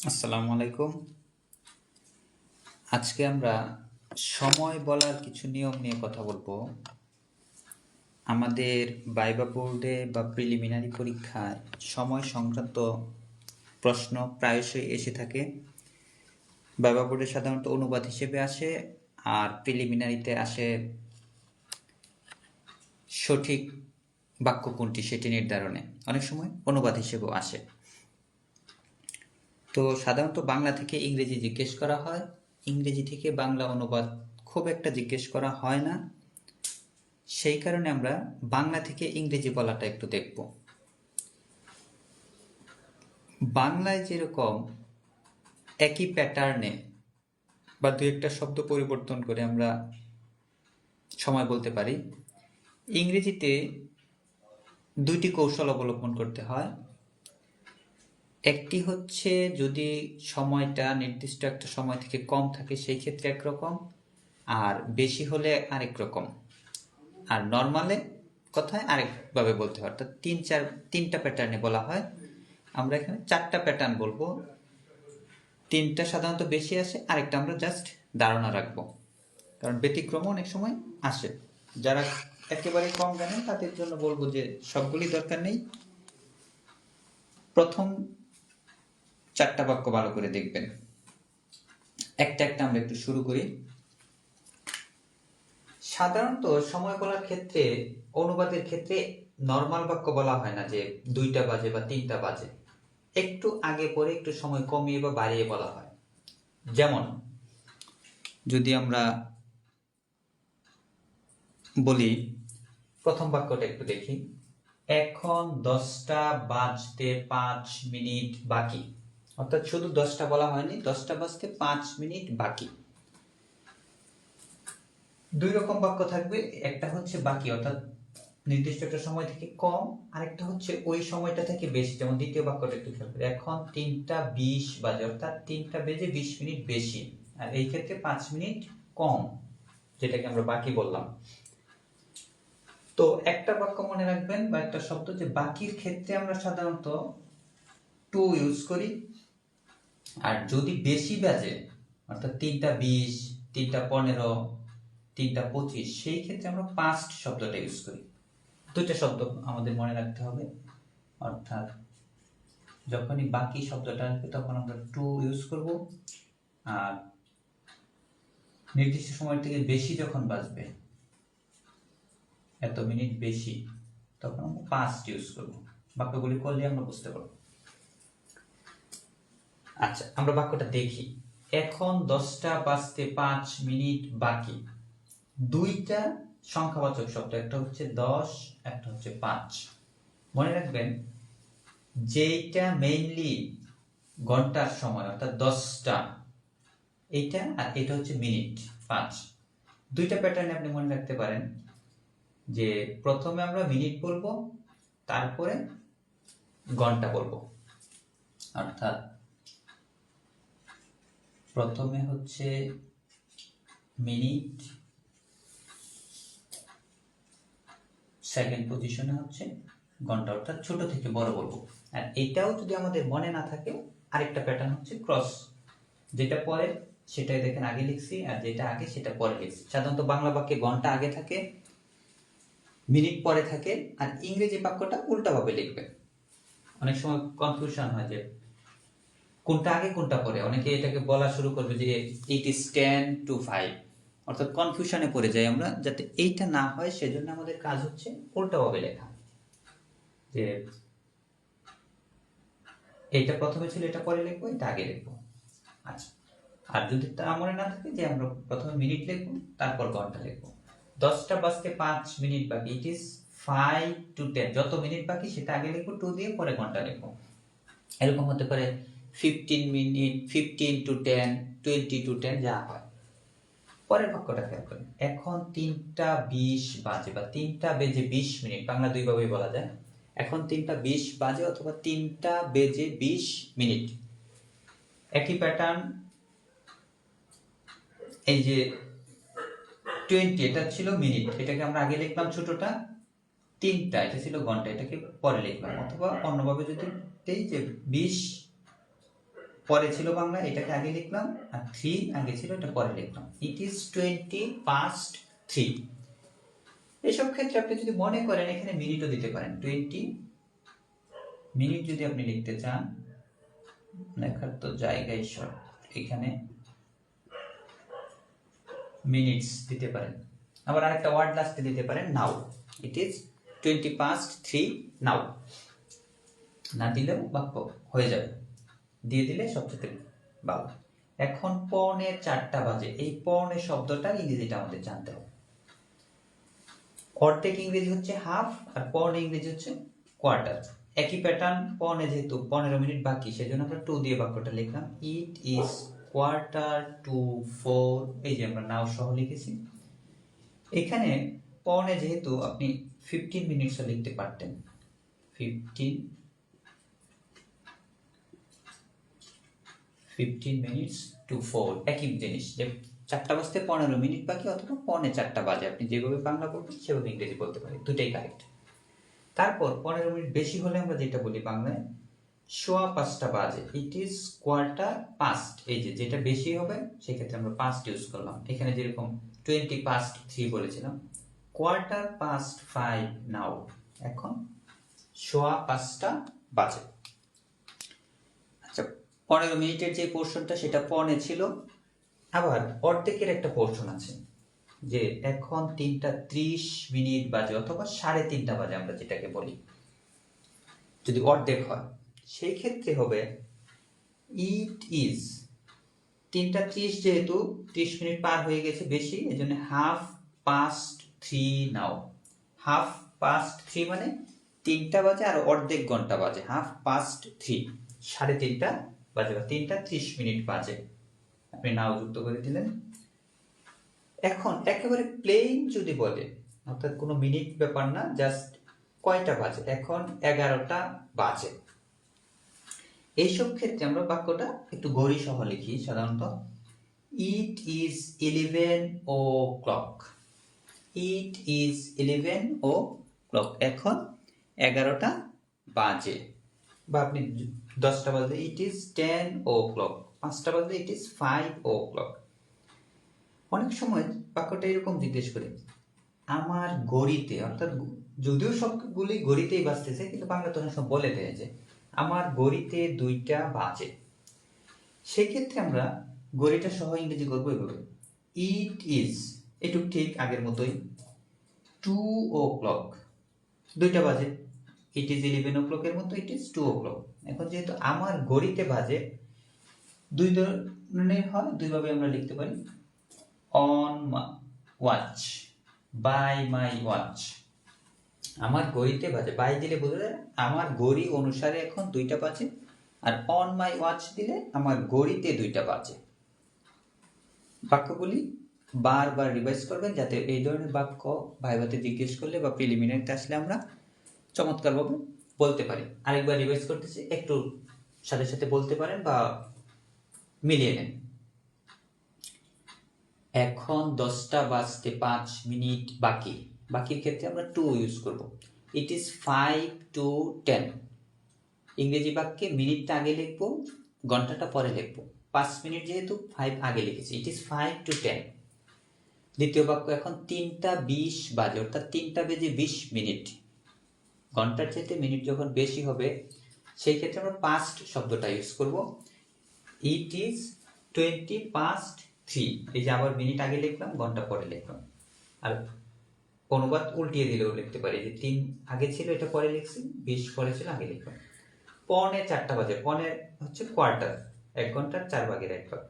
আসসালামু আলাইকুম। আজকে আমরা সময় বলার কিছু নিয়ম নিয়ে কথা বলবো। আমাদের ভাইবা বোর্ডে বা প্রিলিমিনারি পরীক্ষায় সময় সংক্রান্ত প্রশ্ন প্রায়শই এসে থাকে। ভাইবা বোর্ডে সাধারণত অনুবাদ হিসেবে আসে, আর প্রিলিমিনারিতে আসে সঠিক বাক্য কোনটি সেটি নির্ধারণে। অনেক সময় অনুবাদ হিসেবেও আসে। তো সাধারণত বাংলা থেকে ইংরেজি জিজ্ঞেস করা হয়, ইংরেজি থেকে বাংলা অনুবাদ খুব একটা জিজ্ঞেস করা হয় না। সেই কারণে আমরা বাংলা থেকে ইংরেজি বলাটা একটু দেখব। বাংলায় যেরকম একই প্যাটার্নে বা দু একটা শব্দ পরিবর্তন করে আমরা সময় বলতে পারি, ইংরেজিতে দুইটি কৌশল অবলম্বন করতে হয়। একটি হচ্ছে যদি সময়টা নির্দিষ্ট একটা সময় থেকে কম থাকে সেই ক্ষেত্রে একরকম, আর বেশি হলে আরেক রকম, আর নর্মালে কথায় আরেকভাবে বলতে হয়। অর্থাৎ তিনটা প্যাটার্নে বলা হয়। আমরা এখানে চারটা প্যাটার্ন বলবো। তিনটা সাধারণত বেশি আসে, আরেকটা আমরা জাস্ট ধারণা রাখবো, কারণ ব্যতিক্রম অনেক সময় আসে। যারা একেবারে কম জানেন তাদের জন্য বলবো যে সবগুলি দরকার নেই, প্রথম চারটা বাক্য ভালো করে দেখবেন। একটা একটা আমরা একটু শুরু করি। সাধারণত সময় বলার ক্ষেত্রে, অনুবাদের ক্ষেত্রে নর্মাল বাক্য বলা হয় না যে 2টা বাজে বা 3টা বাজে। একটু আগে পরে একটু সময় কমিয়ে বা বাড়িয়ে বলা হয়। যেমন যদি আমরা বলি, প্রথম বাক্যটা একটু দেখি, এখন 10টা বাজতে 5 মিনিট বাকি। অর্থাৎ শুধু 10টা বলা হয়নি, 10টা বাজতে 5 মিনিট বাকি। দুই রকম বাক্য থাকবে, একটা হচ্ছে বাকি অর্থাৎ নির্দিষ্ট একটা সময় থেকে কম, আরেকটা হচ্ছে ওই সময়টা থেকে বেশি। যেমন দ্বিতীয় বাক্যটা একটু খেয়াল করি, এখন 3টা 20 বাজে, অর্থাৎ 3টা বেজে 20 মিনিট বেশি, আর এই ক্ষেত্রে 5 মিনিট কম, যেটাকে আমরা বাকি বললাম। তো একটা বাক্য মনে রাখবেন বা একটা শব্দ, যে বাকির ক্ষেত্রে আমরা সাধারণত টু ইউজ করি, আর যদি বেশি বাজে অর্থাৎ 3টা 20, 3টা 15, 3টা 25, সেই ক্ষেত্রে আমরা পাস্ট শব্দটা ইউজ করি। দুইটা শব্দ আমাদের মনে রাখতে হবে। অর্থাৎ যখনই বাকি শব্দটা আসবে তখন আমরা টু ইউজ করব, আর নির্দিষ্ট সময় থেকে বেশি যখন বাজবে, এত মিনিট বেশি, তখন আমরা পাস্ট ইউজ করব। বাক্যগুলি করলে আমরা বুঝতে পারব। আচ্ছা, আমরা বাক্যটা দেখি। এখন 10টা বাজতে 5 মিনিট বাকি। দুইটা সংখ্যাবাচক শব্দ, একটা হচ্ছে 10, একটা হচ্ছে 5। মনে রাখবেন যেটা মেইনলি ঘন্টার সময় অর্থাৎ 10টা, এইটা, আর এটা হচ্ছে মিনিট 5। দুইটা প্যাটার্নে আপনি মনে রাখতে পারেন যে প্রথমে আমরা মিনিট বলবো, তারপরে ঘন্টা বলবো। অর্থাৎ প্রথমে হচ্ছে মিনিট, সেকেন্ড পজিশনে হচ্ছে ঘন্টা, অর্থাৎ ছোট থেকে বড় বলবো। আর এটাও যদি আমাদের মনে না থাকে, আরেকটা প্যাটার্ন হচ্ছে ক্রস, যেটা পরে সেটাই দেখেন আগে লিখছি, আর যেটা আগে সেটা পরে লিখছি। সাধারণত বাংলা বাক্যে ঘন্টা আগে থাকে, মিনিট পরে থাকে, আর ইংরেজি বাক্যটা উল্টাভাবে লিখবেন। অনেক সময় কনফিউশন হয় যে কোনটা আগে কোনটা পরে। অনেকে এটাকে বলা শুরু করবে যে ইট ইজ 10 to 5, অর্থাৎ কনফিউশনে পড়ে যাই আমরা। যাতে এইটা না হয় সেজন্য আমাদের কাজ হচ্ছে উল্টাভাবে লেখা, যে এটা প্রথমে ছিল, এটা পরে লিখবো, এটা আগে লিখবো। আচ্ছা, আর যদি তা মনে না থাকে যে আমরা প্রথমে মিনিট লিখবো তারপর ঘন্টা লিখবো। 10টা বাজতে 5 মিনিট বাকি, ইট ইজ 5 to 10, যত মিনিট বাকি সেটা আগে লিখবো টু দিয়ে, পরে ঘন্টা লিখবো। এরকম হতে পারে 15 মিনিট, 15 to 10, 20 to 10, যা হয়। পরের বাক্যটা খেয়াল করেন, এখন 3টা 20 বাজে বা 3টা বেজে 20 মিনিট। বাংলা দুইভাবেই বলা যায়, এখন 3টা 20 বাজে অথবা 3টা বেজে 20 মিনিট। একই প্যাটার্ন। এই যে 20, এটা ছিল মিনিট, এটাকে আমরা আগে লিখলাম ছোটটা, 3টা এটা ছিল ঘন্টা, এটাকে পরে লিখলাম। অথবা অন্যভাবে যদি দেই যে 20 পরে ছিল বাংলা, এটাকে আগে লিখলাম, আর 3 আগে ছিল, এটা পরে লিখলাম। It is 3:20। এসব ক্ষেত্রে আপনি যদি মনে করেন এখানে মিনিটও দিতে পারেন, 20 মিনিট যদি আপনি লিখতে চান, লেখার তো জায়গায় শর্ট, এখানে মিনিটস দিতে পারেন। আবার আরেকটা ওয়ার্ড লাস্টে দিতে পারেন, নাও। ইট ইজ 3:20 নাও। না দিলেও বাক্য হয়ে যাবে, দিয়ে দিলে সবচেয়ে ভালো। এখন 3:45 বাজে, এই 3:45 শব্দটার ইংরেজিটা আমাদের জানতে হবে। অর্ধেক ইংরেজি হচ্ছে হাফ, আর 3:45 ইংরেজি হচ্ছে কোয়ার্টার। একই প্যাটার্ন, 3:45 যেহেতু 15 মিনিট বাকি, সেজন্য আমরা 2 দিয়ে বাক্যটা লিখলাম। It is 3:45। এই যে আমরা নাও সহ লিখেছি। এখানে 3:45 যেহেতু আপনি 15 মিনিটসও লিখতে পারতেন, 15 minutes to 4, একই জিনিস, যে 4টা বাজতে 15 মিনিট বাকি, অথবা 3:45 বাজে। আপনি যেভাবে বাংলা বলবেন সেভাবে ইংরেজি বলতে পারেন, দুটাই কারেক্ট। তারপর 15 মিনিট বেশি হলে আমরা যেটা বলি বাংলায়, 5:15 বাজে। It is 4:15। এই যে যেটা বেশি হবে সেক্ষেত্রে আমরা পাস্ট ইউজ করলাম। এখানে যেরকম 3:20 বলেছিলাম, 5:15 নাও। এখন 5:15 বাজে। আচ্ছা, 15 মিনিটের যে পোর্শনটা সেটা 15 ছিল। আবার অর্ধেকের একটা পোর্শন আছে, যে এখন 3:30 বাজে, অথবা 3:30 বাজে আমরা যেটাকে বলি। যদি অর্ধেক হয় সেই ক্ষেত্রে হবে ইট ইজ 3:30, যেহেতু 30 মিনিট পার হয়ে গেছে বেশি, এই জন্য 3:30 নাও। 3:30 মানে 3টা বাজে আর অর্ধেক ঘন্টা বাজে, 3:30, 3:30 বাজে বা 3:30 বাজে। আপনি নাও যুক্ত করে দিলেন। এখন একেবারে প্লেন যদি বলে, অর্থাৎ কোনো মিনিট ব্যাপার না, জাস্ট কয়টা বাজে, এখন 11টা বাজে। এইসব ক্ষেত্রে আমরা বাক্যটা একটু ঘড়ি সহ লিখি সাধারণত। It is 11 o'clock। It is 11 o'clock, এখন 11টা বাজে। বা আপনি 10টা বাজে, ইট ইজ 10 o'clock। 5টা বাজে, ইট ইজ 5 o'clock। অনেক সময় বাক্যটা এরকম জিজ্ঞেস করে, আমার ঘড়িতে, অর্থাৎ যদিও সবগুলি ঘড়িতেই বাজতেছে, কিন্তু বাংলাতে অনেক সময় বলে দেয় যে আমার ঘড়িতে 2টা বাজে। সেক্ষেত্রে আমরা ঘড়িটা সহ ইংরেজি করবো এভাবে, ইট ইজ, একটু ঠিক আগের মতোই, 2 o'clock, 2টা বাজে। ইট ইজ 11 o'clock এর মতো ইট ইজ 2 o'clock। এখন যেহেতু আমার ঘড়িতে বাজে, দুই ধরনের হয়, দুইভাবে আমরা লিখতে পারি, on watch, by my watch. আমার ঘড়িতে বাজে, বাই দিলে বোঝা যায় আমার ঘড়ি অনুসারে এখন 2টা বাজে, আর অন মাই ওয়াচ দিলে আমার ঘড়িতে 2টা বাজে। বাক্যগুলি বারবার রিভাইজ করবেন, যাতে এই ধরনের বাক্য ভাইভাতে জিজ্ঞেস করলে বা প্রিলিমিনারিতে আসলে আমরা চমৎকারভাবে বলতে পারি। আরেকবার রিভাইজ করতেছি, একটু সাথে সাথে বলতে পারেন বা মিলিয়ে নেন। এখন 10টা বাজতে 5 মিনিট বাকি। বাকির ক্ষেত্রে আমরা 2 ইউজ করব। It is 5 to 10। ইংরেজি বাক্যে মিনিটটা আগে লিখবো, ঘন্টাটা পরে লিখবো। 5 মিনিট যেহেতু 5 আগে লিখেছি, ইট ইজ 5 to 10। দ্বিতীয় বাক্য, এখন 3:20 বাজে, অর্থাৎ 3টা বেজে 20 মিনিট। ঘন্টার চাইতে মিনিট যখন বেশি হবে সেই ক্ষেত্রে আমরা পাস্ট শব্দটা ইউজ করব। It is 3:20। এই যে আবার মিনিট আগে লিখলাম, ঘন্টা পরে লিখলাম। আর অনুবাদ উল্টিয়ে দিলেও লিখতে পারি, যে 3 আগে ছিল, এটা পরে লিখছি, 20 পরে ছিল, আগে লিখলাম। 3:45 বাজে, 15 হচ্ছে কোয়ার্টার, 1 ঘন্টার 4 ভাগের 1 ভাগ,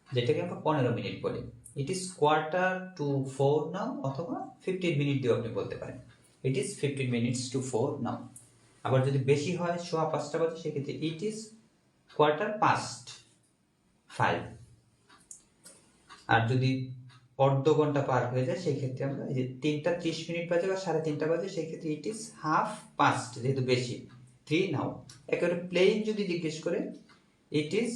যেটাকে আমরা 15 মিনিট বলি। ইট ইজ 3:45 নাও, অথবা 15 মিনিট দিয়ে আপনি বলতে পারেন, ইট ইজ 15 minutes to 4 নাও। আবার যদি বেশি হয়, 5:15 বাজে, সেক্ষেত্রে ইট ইজ 5:15। আর যদি অর্ধ ঘন্টা পার হয়ে যায় সেই ক্ষেত্রে আমরা, এই যে 3:30 বাজে বা 3:30 বাজে, সেই ক্ষেত্রে ইট ইজ 1/2, যেহেতু বেশি, 3 নাও। একেবারে প্লেন যদি জিজ্ঞেস করে, ইট ইজ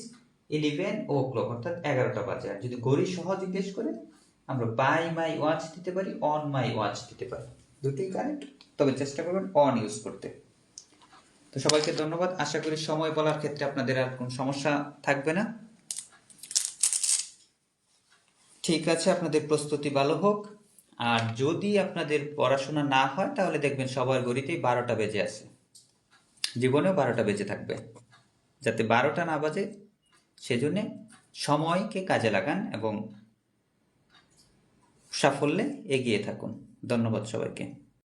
11 o'clock, অর্থাৎ 11টা বাজে। আর যদি ঘড়ি সহ জিজ্ঞেস করে, আমরা বাই মাই ওয়াচ দিতে পারি, অন মাই ওয়াচ দিতে পারি, দুটোই কারেক্ট, তবে চেষ্টা করবেন অন ইউজ করতে। তো সবাইকে ধন্যবাদ। আশা করি সময় বলার ক্ষেত্রে আপনাদের আর কোনো সমস্যা থাকবে না। ঠিক আছে, আপনাদের প্রস্তুতি ভালো হোক। আর যদি আপনাদের পড়াশোনা না হয় তাহলে দেখবেন সবার ঘড়িতেই 12টা বেজে আছে, জীবনেও 12টা বেজে থাকবে। যাতে 12টা না বাজে সেজন্যে সময়কে কাজে লাগান এবং সাফল্যে এগিয়ে থাকুন। ধন্যবাদ সবাইকে।